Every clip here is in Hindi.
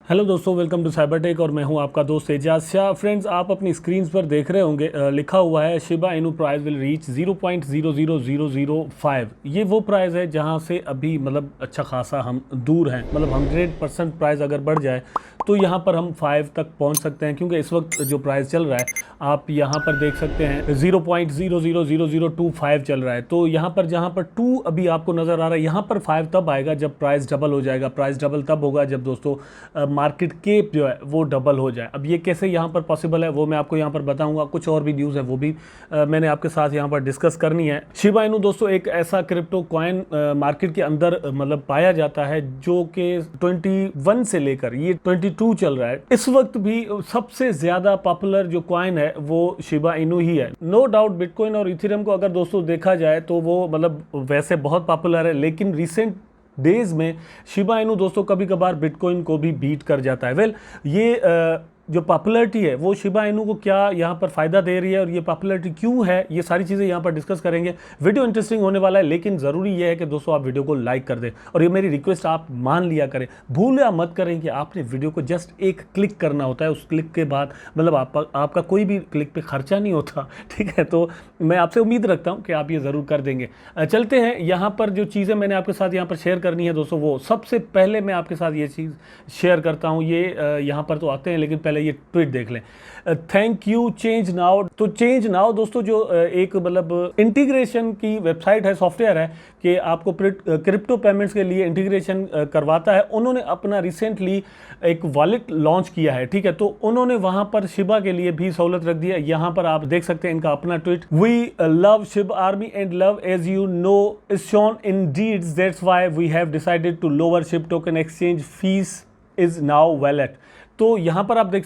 हेलो दोस्तों, वेलकम टू साइबर टेक और मैं हूं आपका दोस्त एजाज शाह। फ्रेंड्स, आप अपनी स्क्रीन पर देख रहे होंगे लिखा हुआ है Shiba Inu price will reach 0.00005। ये वो प्राइस है जहां से अभी मतलब अच्छा खासा हम दूर हैं। मतलब 100% प्राइस अगर बढ़ जाए तो यहाँ पर हम 5 तक पहुँच सकते हैं, क्योंकि इस वक्त जो प्राइस चल रहा है आप यहाँ पर देख सकते हैं 0.000025 चल रहा है। तो यहाँ पर जहाँ पर 2 अभी आपको नज़र आ रहा है, यहाँ पर 5 तब आएगा जब प्राइस डबल हो जाएगा। प्राइस डबल तब होगा जब दोस्तों मार्केट केप जो है वो डबल हो जाए। अब ये कैसे यहाँ पर पॉसिबल है वो मैं आपको यहाँ पर बताऊंगा। कुछ और भी न्यूज़ है वो भी मैंने आपके साथ यहाँ पर डिस्कस करनी है। शिबा इनू दोस्तों एक ऐसा क्रिप्टो कॉइन मार्केट के अंदर मतलब पाया जाता है जो कि 21 से लेकर ये 22 चल रहा है। इस वक्त भी सबसे ज़्यादा पॉपुलर जो कॉइन है वो शिबा इनू ही है। नो डाउट बिटकॉइन और इथेरियम को अगर दोस्तों देखा जाए तो वो मतलब वैसे बहुत पॉपुलर है, लेकिन रिसेंट डेज में शिबा इनू दोस्तों कभी कभार बिटकॉइन को भी बीट कर जाता है। ये जो पॉपुलैरिटी है वो शिबा इनू को क्या यहाँ पर फ़ायदा दे रही है और ये पॉपुलैरिटी क्यों है, ये सारी चीज़ें यहाँ पर डिस्कस करेंगे। वीडियो इंटरेस्टिंग होने वाला है, लेकिन ज़रूरी ये है कि दोस्तों आप वीडियो को लाइक कर दें और ये मेरी रिक्वेस्ट आप मान लिया करें। भूलिया मत करें कि आपने वीडियो को जस्ट एक क्लिक करना होता है। उस क्लिक के बाद मतलब आपका कोई भी क्लिक पे खर्चा नहीं होता, ठीक है। तो मैं आपसे उम्मीद रखता हूँ कि आप ये ज़रूर कर देंगे। चलते हैं यहाँ पर जो चीज़ें मैंने आपके साथ यहाँ पर शेयर करनी है दोस्तों, वो सबसे पहले मैं आपके साथ ये चीज़ शेयर करता हूँ। ये यहाँ पर तो आते हैं, लेकिन पहले ये ट्वीट देख लें। Thank you change now. तो चेंज नाउ दोस्तों जो एक मतलब इंटीग्रेशन की वेबसाइट है, सॉफ्टवेयर है कि आपको क्रिप्टो पेमेंट्स के लिए इंटीग्रेशन करवाता है। उन्होंने अपना रिसेंटली एक वॉलेट लॉन्च किया है, ठीक है। तो उन्होंने वहां पर शिबा के लिए भी सहूलत रख दी है। यहाँ पर आप देख सकते हैं इनका अपना tweet. We love Shib army and love as you know is shown in deeds, that's why we have decided to lower Shib token exchange fees is now wallet. तो यहाँ पर आप देख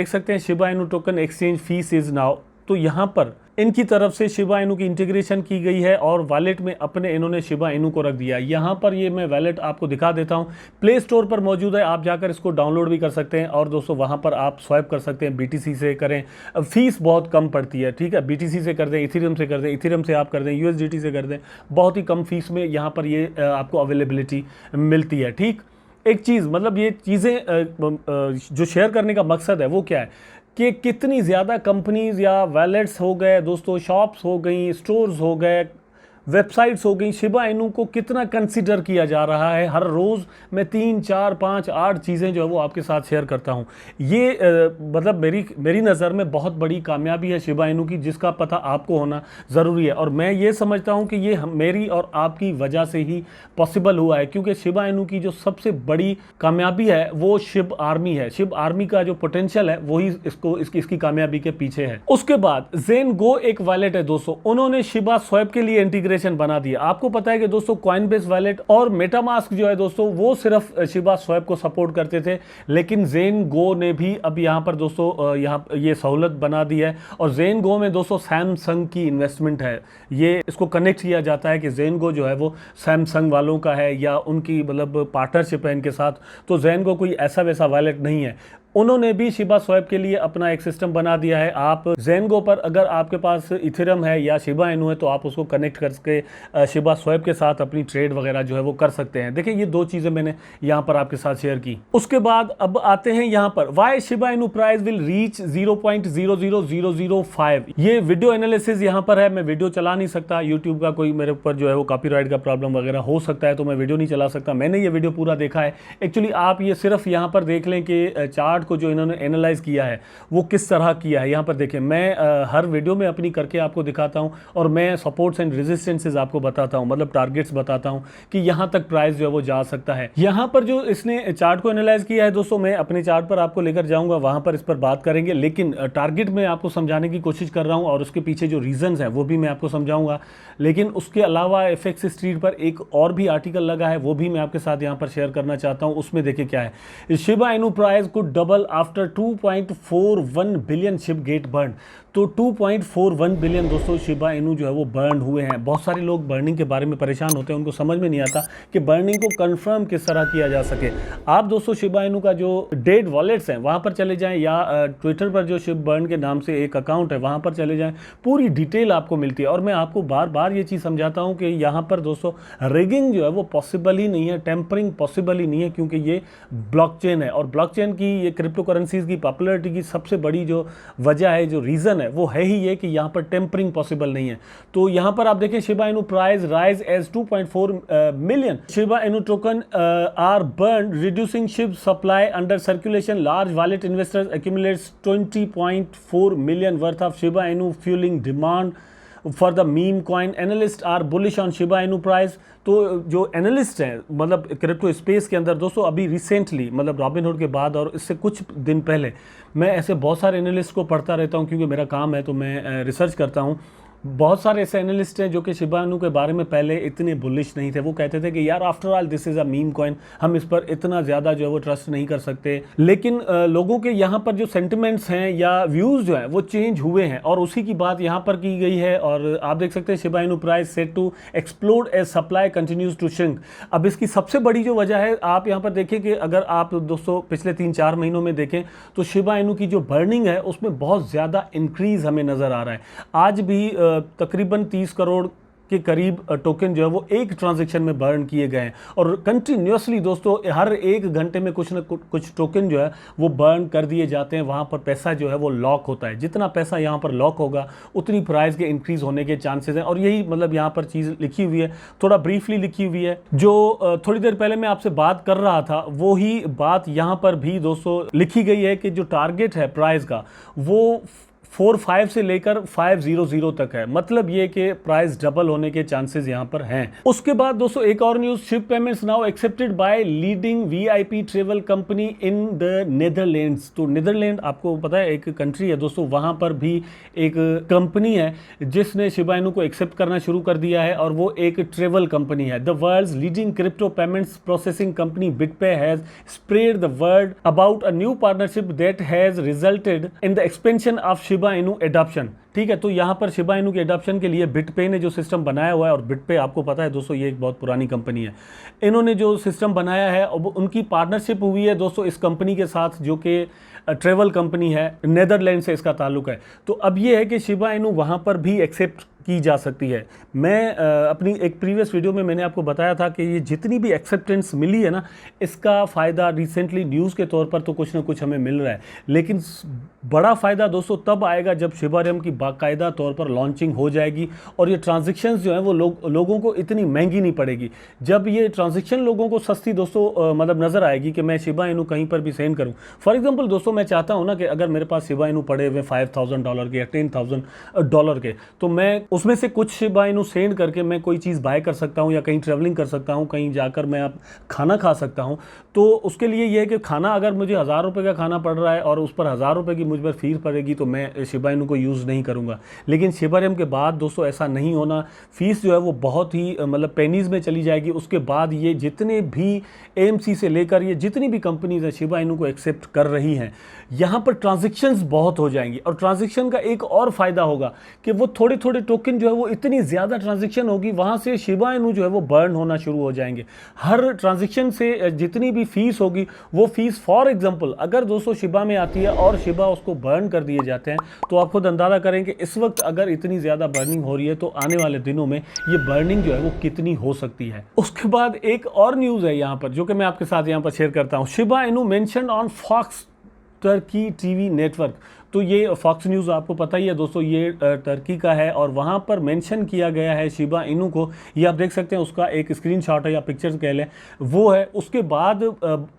सकते हैं Shiba Inu token exchange fees is now. तो यहाँ पर इनकी तरफ से शिबा इनू की इंटीग्रेशन की गई है और वॉलेट में अपने इन्होंने शिबा इनू को रख दिया। यहाँ पर ये मैं वॉलेट आपको दिखा देता हूँ। प्ले स्टोर पर मौजूद है, आप जाकर इसको डाउनलोड भी कर सकते हैं और दोस्तों वहाँ पर आप स्वाइप कर सकते हैं। BTC से करें, फीस बहुत कम पड़ती है, ठीक है। BTC से कर दें, इथेरियम से कर दें, इथेरियम से आप कर दें, USDT से कर दें, बहुत ही कम फीस में यहाँ पर ये आपको अवेलेबिलिटी मिलती है, ठीक। एक चीज़ मतलब ये चीज़ें जो शेयर करने का मकसद है वो क्या है कि कितनी ज़्यादा कंपनीज़ या वैलेट्स हो गए दोस्तों, शॉप्स हो गई, स्टोर्स हो गए, वेबसाइट्स हो गई, शिबा इनू को कितना कंसीडर किया जा रहा है। हर रोज़ मैं 3, 4, 5, 8 चीज़ें जो है वो आपके साथ शेयर करता हूँ। ये मतलब मेरी नज़र में बहुत बड़ी कामयाबी है शिबा इनू की, जिसका पता आपको होना ज़रूरी है। और मैं ये समझता हूँ कि ये मेरी और आपकी वजह से ही पॉसिबल हुआ है, क्योंकि शिबा इनू की जो सबसे बड़ी कामयाबी है वो शिब आर्मी है। शिब आर्मी का जो पोटेंशियल है वही इसकी कामयाबी के पीछे है। उसके बाद ज़ेन गो एक वॉलेट है दोस्तों, उन्होंने शिबा स्वैप के लिए इंटीग्रेशन बना दिया। आपको पता है कि दोस्तों कॉइनबेस वॉलेट और मेटामास्क जो है दोस्तों वो सिर्फ शिबा स्वैप को सपोर्ट करते थे, लेकिन ज़ेन गो ने भी अब यहाँ पर दोस्तों यहाँ ये सहूलत बना दी है। और ज़ेन गो में दोस्तों सैमसंग की इन्वेस्टमेंट है। ये इसको कनेक्ट किया जाता है कि ज़ेन गो जो है वो सैमसंग वालों का है या उनकी मतलब पार्टनरशिप है इनके साथ। तो ज़ेन गो कोई ऐसा वैसा वॉलेट नहीं है। उन्होंने भी शिबा स्वैप के लिए अपना एक सिस्टम बना दिया है। आप ज़ेनगो पर अगर आपके पास इथेरियम है या शिबा इनू है तो आप उसको कनेक्ट करके शिबा स्वैप के साथ अपनी ट्रेड वगैरह जो है वो कर सकते हैं। देखिए ये 2 चीज़ें मैंने यहाँ पर आपके साथ शेयर की। उसके बाद अब आते हैं यहाँ पर why Shiba Inu price will reach 0.00005। ये वीडियो एनालिसिस यहाँ पर है। मैं वीडियो चला नहीं सकता, यूट्यूब का कोई मेरे ऊपर जो है वो कॉपीराइट का प्रॉब्लम वगैरह हो सकता है, तो मैं वीडियो नहीं चला सकता। मैंने ये वीडियो पूरा देखा है। एक्चुअली आप ये सिर्फ यहाँ पर देख लें कि चार्ट को जो इन्होंने एनालाइज किया है वो किस तरह किया है। यहाँ पर देखें, मैं हर वीडियो में अपनी करके आपको दिखाता हूँ और मैं सपोर्ट्स एंड रेजिस्टेंसेस आपको बताता हूँ, मतलब टारगेट्स बताता हूँ कि यहाँ तक प्राइस जो है वो जा सकता है। यहाँ पर जो इसने चार्ट को एनालाइज किया है दोस्तों, मैं अपने चार्ट पर आपको लेकर जाऊँगा, वहाँ पर इस पर बात करेंगे। लेकिन टारगेट में आपको समझाने की कोशिश कर रहा हूँ और उसके पीछे जो रीजंस हैं वो भी मैं आपको समझाऊंगा। लेकिन उसके अलावा FX स्ट्रीट पर एक और भी आर्टिकल लगा है, वो भी मैं आपके साथ यहाँ पर शेयर करना चाहता हूँ। उसमें देखिए क्या है, Shiba Inu price could double double after 2.41 billion ship gate burn. तो 2.41 बिलियन दोस्तों शिबा इनू जो है वो बर्न हुए हैं। बहुत सारे लोग बर्निंग के बारे में परेशान होते हैं, उनको समझ में नहीं आता कि बर्निंग को कंफर्म किस तरह किया जा सके। आप दोस्तों शिबा इनू का जो डेड वॉलेट्स हैं वहाँ पर चले जाएं, या ट्विटर पर जो शिप बर्न के नाम से एक अकाउंट है वहाँ पर चले जाएं, पूरी डिटेल आपको मिलती है। और मैं आपको बार बार ये चीज़ समझाता हूँ कि यहाँ पर दोस्तों रिगिंग जो है वो पॉसिबल ही नहीं है, टेम्परिंग पॉसिबल ही नहीं है, क्योंकि ये ब्लॉकचेन है। और ब्लॉकचेन की, ये क्रिप्टो करेंसीज की पॉपुलैरिटी की सबसे बड़ी जो वजह है, जो रीज़न है, वो है ही ये कि यहाँ पर टेम्परिंग पॉसिबल नहीं है। तो यहाँ पर आप देखें Shiba Inu price rise as 2.4 million Shiba Inu token are burn, reducing SHIB supply under circulation, large wallet investors accumulates 20.4 million worth of Shiba Inu, fueling demand for the meme coin, analyst are bullish on Shiba Inu price. तो जो एनालिस्ट हैं मतलब क्रिप्टो स्पेस के अंदर दोस्तों, अभी रिसेंटली मतलब रॉबिनहुड के बाद और इससे कुछ दिन पहले मैं ऐसे बहुत सारे एनालिस्ट को पढ़ता रहता हूं, क्योंकि मेरा काम है तो मैं रिसर्च करता हूं। बहुत सारे ऐसे एनालिस्ट हैं जो कि शिबा इनू के बारे में पहले इतने बुलिश नहीं थे। वो कहते थे कि यार after all this is a meme coin, हम इस पर इतना ज़्यादा जो है वो ट्रस्ट नहीं कर सकते। लेकिन लोगों के यहाँ पर जो सेंटिमेंट्स हैं या व्यूज़ जो हैं वो चेंज हुए हैं, और उसी की बात यहाँ पर की गई है। और आप देख सकते हैं Shiba Inu price set to explode as supply continues to shrink. अब इसकी सबसे बड़ी जो वजह है, आप यहाँ पर देखें कि अगर आप दोस्तों पिछले 3-4 महीनों में देखें तो शिबा इनू की जो बर्निंग है उसमें बहुत ज़्यादा इंक्रीज़ हमें नज़र आ रहा है। आज भी तकरीबन 30 करोड़ के करीब टोकन जो है वो एक ट्रांजैक्शन में बर्न किए गए हैं, और कंटिन्यूसली दोस्तों हर 1 घंटे में कुछ ना कुछ टोकन जो है वो बर्न कर दिए जाते हैं। वहाँ पर पैसा जो है वो लॉक होता है, जितना पैसा यहाँ पर लॉक होगा उतनी प्राइस के इंक्रीज होने के चांसेस हैं। और यही मतलब यहाँ पर चीज़ लिखी हुई है, थोड़ा ब्रीफली लिखी हुई है। जो थोड़ी देर पहले मैं आपसे बात कर रहा था वो ही बात यहाँ पर भी दोस्तों लिखी गई है कि जो टारगेट है प्राइस का वो 4.5 से लेकर 5.00 तक है। मतलब ये कि प्राइस डबल होने के चांसेस यहाँ पर हैं। उसके बाद दोस्तों एक और news, ship payments now accepted by leading VIP travel company in the Netherlands. तो नेदरलैंड आपको पता है एक कंट्री है दोस्तों, वहाँ पर भी एक कंपनी है जिसने शिबा इनू को एक्सेप्ट करना शुरू कर दिया है, और वो एक ट्रेवल कंपनी है। The world's leading crypto payments processing company BitPay has spread the word about a new partnership that has resulted in the expansion of Shiba Inu adoption. ठीक है, तो यहाँ पर शिबा इनू के एडॉप्शन के लिए बिटपे ने जो सिस्टम बनाया हुआ है, और बिटपे आपको पता है दोस्तों ये एक बहुत पुरानी कंपनी है, इन्होंने जो सिस्टम बनाया है उनकी पार्टनरशिप हुई है दोस्तों इस कंपनी के साथ जो कि ट्रेवल कंपनी है, नेदरलैंड से इसका ताल्लुक है। तो अब ये है कि शिबा इनू वहाँ पर भी एक्सेप्ट की जा सकती है। मैं अपनी एक प्रीवियस वीडियो में मैंने आपको बताया था कि ये जितनी भी एक्सेप्टेंस मिली है ना, इसका फ़ायदा रिसेंटली न्यूज़ के तौर पर तो कुछ ना कुछ हमें मिल रहा है, लेकिन बड़ा फ़ायदा दोस्तों तब आएगा जब शिबारियम की बाकायदा तौर पर लॉन्चिंग हो जाएगी, और ये ट्रांजेक्शन्स जो हैं वो लोगों को इतनी महंगी नहीं पड़ेगी। जब ये ट्रांजेक्शन लोगों को सस्ती दोस्तों मतलब नज़र आएगी कि मैं शिबा इनू कहीं पर भी सेंड करूँ। फॉर एग्जाम्पल दोस्तों मैं चाहता हूँ ना कि अगर मेरे पास शिबा इनू पड़े हुए $5,000 के या $10,000 के, तो मैं उसमें से कुछ शिबा इनू सेंड करके मैं कोई चीज़ बाय कर सकता हूँ, या कहीं ट्रैवलिंग कर सकता हूँ, कहीं जाकर मैं आप खाना खा सकता हूँ। तो उसके लिए ये है कि खाना अगर मुझे 1,000 रुपये का खाना पड़ रहा है और उस पर 1,000 रुपये की मुझ पर फीस पड़ेगी, तो मैं शिबा इनू को यूज़ नहीं करूँगा। लेकिन शिबारियम के बाद दोस्तों ऐसा नहीं होना, फीस जो है वो बहुत ही मतलब पेनीज़ में चली जाएगी। उसके बाद ये जितने भी AMC से लेकर ये जितनी भी कंपनीज है शिबा इनू को एक्सेप्ट कर रही हैं, यहाँ पर ट्रांजेक्शन्स बहुत हो जाएंगी। और ट्रांजेक्शन का एक और फ़ायदा होगा कि वो थोड़े थोड़े टोकन जो है वो इतनी ज़्यादा ट्रांजेक्शन होगी, वहाँ से शिबा इनू जो है वो बर्न होना शुरू हो जाएंगे। हर ट्रांजेक्शन से जितनी भी फीस होगी वो फीस, फॉर एग्जांपल अगर दोस्तों शिबा में आती है और शिबा उसको बर्न कर दिए जाते हैं, तो आप खुद अंदाज़ा करें कि इस वक्त अगर इतनी ज़्यादा बर्निंग हो रही है तो आने वाले दिनों में ये बर्निंग जो है वो कितनी हो सकती है। उसके बाद एक और न्यूज़ है यहाँ पर जो कि मैं आपके साथ यहाँ पर शेयर करता हूँ। Shiba Inu mention on Fox Turkey TV network. तो ये फॉक्स न्यूज़ आपको पता ही है दोस्तों, ये टर्की का है, और वहाँ पर मेंशन किया गया है शिबा इनू को। ये आप देख सकते हैं, उसका एक स्क्रीनशॉट है या पिक्चर्स कह लें वो है। उसके बाद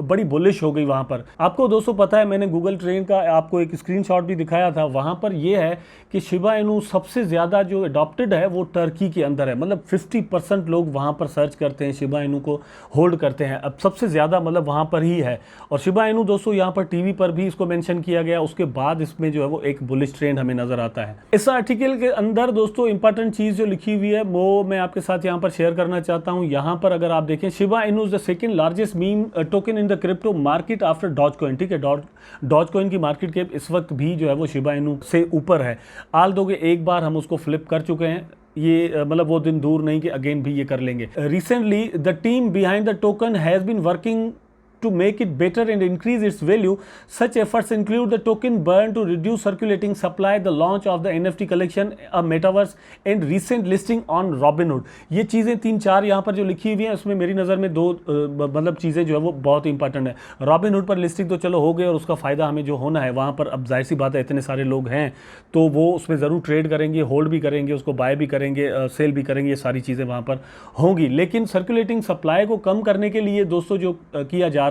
बड़ी बुलिश हो गई वहाँ पर। आपको दोस्तों पता है, मैंने गूगल ट्रेंड का आपको एक स्क्रीनशॉट भी दिखाया था। वहाँ पर ये है कि शिबा इनू सबसे ज़्यादा जो अडॉप्टेड है वो टर्की के अंदर है। मतलब 50% लोग वहाँ पर सर्च करते हैं, शिबा इनू को होल्ड करते हैं। अब सबसे ज़्यादा मतलब वहाँ पर ही है। और शिबा इनू दोस्तों यहाँ पर टीवी पर भी इसको मेंशन किया गया। उसके बाद इसमें में जो है वो एक बुलिश ट्रेंड हमें नजर आता है। इस आर्टिकल के अंदर दोस्तों इंपॉर्टेंट चीज जो लिखी हुई है वो मैं आपके साथ यहाँ पर शेयर करना चाहता हूँ। यहाँ पर अगर आप देखें, Shiba Inu is the second largest meme token in the crypto market after Dogecoin. ठीक है, डॉज कॉइन की मार्केट कैप इस वक्त भी जो है वो शिबा इनू से ऊपर है। आल दोगे एक बार हम उसको फ्लिप कर चुके हैं, ये मतलब वो दिन दूर नहीं कि अगेन भी ये कर लेंगे। Recently the team behind the token has been working to make it better and increase its value. Such efforts include the token burn to reduce circulating supply, the launch of the NFT collection, a metaverse, and recent listing on Robinhood. ये चीज़ें 3-4 यहाँ पर जो लिखी हुई हैं उसमें मेरी नज़र में दो मतलब चीज़ें जो है वो बहुत इंपॉर्टेंट है। Robinhood पर लिस्टिंग तो चलो हो गए और उसका फ़ायदा हमें जो होना है वहाँ पर, अब जाहिर सी बात है इतने सारे लोग हैं तो वो उसमें ज़रूर ट्रेड करेंगे, होल्ड भी करेंगे, उसको बाय भी करेंगे, सेल भी करेंगे, ये सारी चीज़ें वहाँ पर होंगी। लेकिन सर्कुलेटिंग सप्लाई को कम करने के लिए दोस्तों जो किया जा रहा है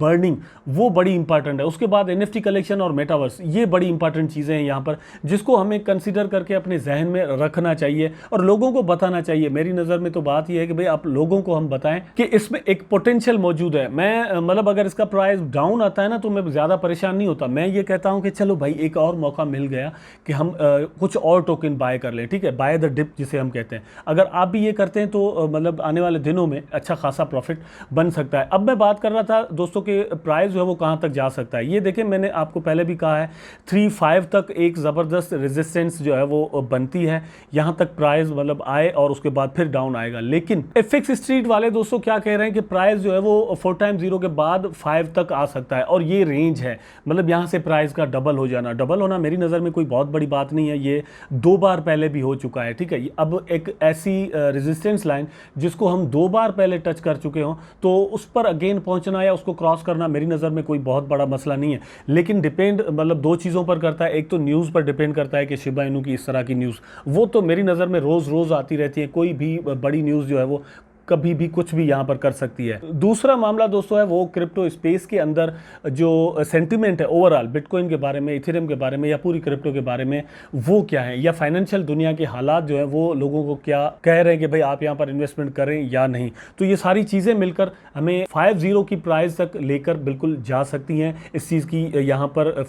बर्निंग, वो बड़ी इंपॉर्टेंट है। उसके बाद एनएफटी कलेक्शन और मेटावर्स, ये बड़ी इंपॉर्टेंट चीज़ें हैं यहाँ पर जिसको हमें कंसीडर करके अपने जहन में रखना चाहिए और लोगों को बताना चाहिए। मेरी नज़र में तो बात यह है कि भाई आप लोगों को हम बताएं कि इसमें एक पोटेंशियल मौजूद है। मैं मतलब अगर इसका प्राइस डाउन आता है ना तो मैं ज़्यादा परेशान नहीं होता। मैं ये कहता हूँ कि चलो भाई एक और मौका मिल गया कि हम कुछ और टोकन बाय कर लें। ठीक है, बाय द डिप जिसे हम कहते हैं। अगर आप भी ये करते हैं तो मतलब आने वाले दिनों में अच्छा खासा प्रॉफिट बन सकता है। अब मैं बात कर रहा था दोस्तों के प्राइस जो है वो कहां तक जा सकता है। ये देखें, मैंने आपको पहले भी कहा है 3.5 तक एक ज़बरदस्त रेजिस्टेंस जो है वो बनती है। यहां तक प्राइस मतलब आए और उसके बाद फिर डाउन आएगा। लेकिन एफएक्स स्ट्रीट वाले दोस्तों क्या कह रहे हैं कि प्राइस जो है वो 4x0 के बाद 5 तक आ सकता है और ये रेंज है। मतलब यहां से प्राइस का डबल हो जाना, डबल होना मेरी नज़र में कोई बहुत बड़ी बात नहीं है। ये 2 बार पहले भी हो चुका है। ठीक है, अब एक ऐसी रेजिस्टेंस लाइन जिसको हम 2 बार पहले टच कर चुके हों तो उस पर अगेन पहुंचना या उसको क्रॉस करना मेरी नज़र में कोई बहुत बड़ा मसला नहीं है। लेकिन डिपेंड मतलब 2 चीज़ों पर करता है। एक तो न्यूज़ पर डिपेंड करता है कि शिबा इनू की इस तरह की न्यूज़, वो तो मेरी नज़र में रोज़ आती रहती है। कोई भी बड़ी न्यूज़ जो है वो कभी भी कुछ भी यहाँ पर कर सकती है। दूसरा मामला दोस्तों है वो क्रिप्टो स्पेस के अंदर जो सेंटिमेंट है ओवरऑल बिटकॉइन के बारे में, इथेरियम के बारे में या पूरी क्रिप्टो के बारे में, वो क्या है, या फाइनेंशियल दुनिया के हालात जो है वो लोगों को क्या कह रहे हैं कि भाई आप यहाँ पर इन्वेस्टमेंट करें या नहीं। तो ये सारी चीज़ें मिलकर हमें 5.0 की प्राइस तक लेकर बिल्कुल जा सकती हैं। इस चीज़ की यहाँ पर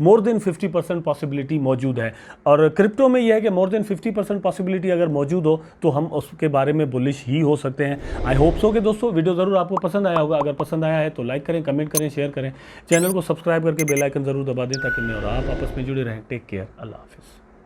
मोर देन 50% पॉसिबिलिटी मौजूद है। और क्रिप्टो में यह है कि मोर देन 50% पॉसिबिलिटी अगर मौजूद हो तो हम उसके बारे में बुलिश ही हो सकते हैं। आई होप सो कि दोस्तों वीडियो जरूर आपको पसंद आया होगा। अगर पसंद आया है तो लाइक करें, कमेंट करें, शेयर करें, चैनल को सब्सक्राइब करके बेल आइकन जरूर दबा दें ताकि मैं और आप आपस में जुड़े रहें। टेक केयर, अल्लाह हाफिज़।